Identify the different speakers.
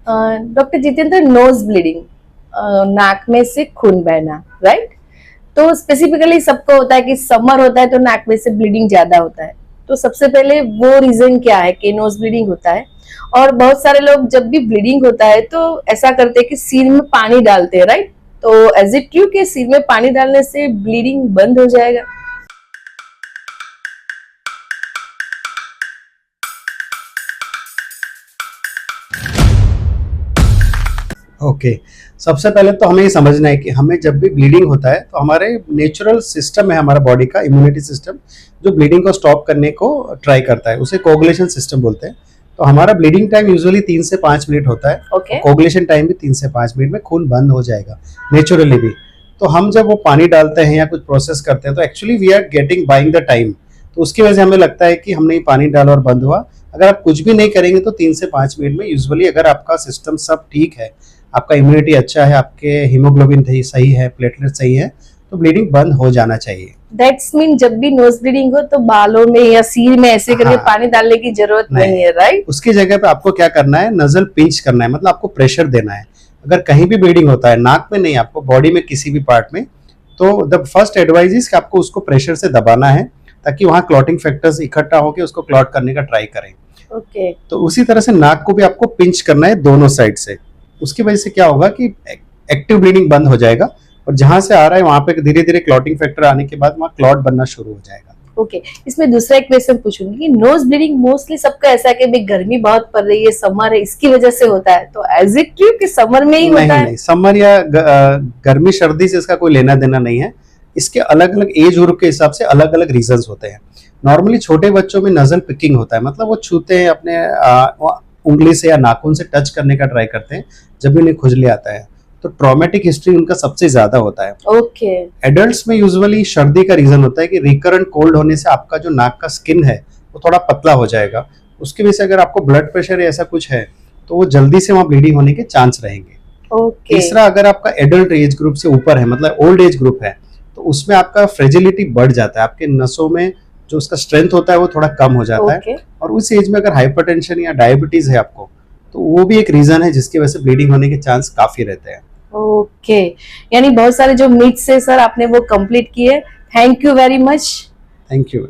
Speaker 1: Doctor Jitendra, nose bleeding, नाक में से खून बहना, राइट? तो स्पेसिफिकली सबको होता है कि समर होता है तो नाक में से ब्लीडिंग ज्यादा होता है। तो सबसे पहले वो रीजन क्या है कि नोज ब्लीडिंग होता है? और बहुत सारे लोग जब भी ब्लीडिंग होता है तो ऐसा करते हैं कि सिर में पानी डालते हैं, राइट? तो एज इट ट्रू कि सिर में पानी डालने से ब्लीडिंग बंद हो जाएगा?
Speaker 2: ओके सबसे पहले तो हमें ये समझना है कि हमें जब भी ब्लीडिंग होता है तो हमारे नेचुरल सिस्टम है, हमारा बॉडी का इम्यूनिटी सिस्टम जो ब्लीडिंग को स्टॉप करने को ट्राई करता है, उसे कोगुलेशन सिस्टम बोलते हैं। तो हमारा ब्लीडिंग टाइम यूजुअली 3 से 5 मिनट होता है।
Speaker 1: ओके।
Speaker 2: कोगुलेशन टाइम भी 3 से 5 मिनट में खून बंद हो जाएगा नेचुरली भी। तो हम जब वो पानी डालते हैं या कुछ प्रोसेस करते हैं तो actually we are getting buying the time, तो उसकी वजह से हमें लगता है कि हमने पानी डाला और बंद हुआ। अगर आप कुछ भी नहीं करेंगे तो 3 से 5 मिनट में यूजुअली, अगर आपका सिस्टम सब ठीक है, आपका इम्यूनिटी अच्छा है, आपके हीमोग्लोबिन सही है, प्लेटलेट सही है, तो ब्लीडिंग बंद हो जाना चाहिए।
Speaker 1: दैट्स मीन जब भी नोज ब्लीडिंग हो तो बालों में या सिर में ऐसे करके
Speaker 2: हाँ,
Speaker 1: पानी डालने की जरूरत नहीं है, राइट?
Speaker 2: उसकी जगह पे आपको क्या करना है, नजल पिंच करना है, मतलब आपको प्रेशर देना है। अगर कहीं भी ब्लीडिंग होता है, नाक में नहीं, आपको बॉडी में किसी भी पार्ट में, तो द फर्स्ट एडवाइस इज कि आपको उसको प्रेशर से दबाना है ताकि वहाँ क्लॉटिंग फैक्टर्स इकट्ठा होकर उसको क्लॉट करने का ट्राई करें।
Speaker 1: ओके।
Speaker 2: तो उसी तरह से नाक को भी आपको पिंच करना है दोनों साइड से। उसकी वजह से क्या होगा कि एक्टिव ब्लीडिंग बंद हो जाएगा और जहां से आ रहा है वहां पे धीरे धीरे क्लॉटिंग फैक्टर आने के बाद वहां क्लॉट बनना शुरू हो जाएगा।
Speaker 1: ओके। इसमें दूसरा एक क्वेश्चन पूछूंगी कि नोज ब्लीडिंग मोस्टली सबका ऐसा है कि भाई गर्मी बहुत पड़ रही है, समर है, इसकी वजह से होता है, तो एज इट ट्रू कि समर में ही होता है?
Speaker 2: नहीं, समर या गर्मी सर्दी से इसका कोई लेना देना नहीं है। इसके अलग अलग एज ग्रुप के हिसाब से अलग अलग रीजंस होते हैं। नॉर्मली छोटे बच्चों में नजल पिकिंग होता है, मतलब वो छूते हैं अपने उंगली से या नाखून से टच करने का ट्राई करते हैं जब भी उन्हें खुजली आता है, तो ट्रॉमेटिक हिस्ट्री उनका सबसे ज्यादा होता है।
Speaker 1: ओके।
Speaker 2: एडल्ट्स में यूजुअली सर्दी का रीजन होता है कि रिकरेंट कोल्ड होने से आपका जो नाक का स्किन है वो थोड़ा पतला हो जाएगा। उसकी वजह से अगर आपको ब्लड प्रेशर या ऐसा कुछ है तो वो जल्दी से वहाँ ब्लीडिंग होने के चांस रहेंगे।
Speaker 1: ओके।
Speaker 2: तीसरा, अगर आपका एडल्ट एज ग्रुप से ऊपर है, मतलब ओल्ड एज ग्रुप है, तो उसमें आपका फ्रेजिलिटी बढ़ जाता है, आपके नसों में जो उसका स्ट्रेंथ होता है वो थोड़ा कम हो जाता है। और उस एज में अगर हाइपरटेंशन या डायबिटीज है आपको, तो वो भी एक रीजन है जिसकी वजह से ब्लीडिंग होने के चांस काफी रहते हैं।
Speaker 1: ओके। यानी बहुत सारे जो मिथ्स है सर आपने वो कंप्लीट किए। Thank you very much.
Speaker 2: Thank you.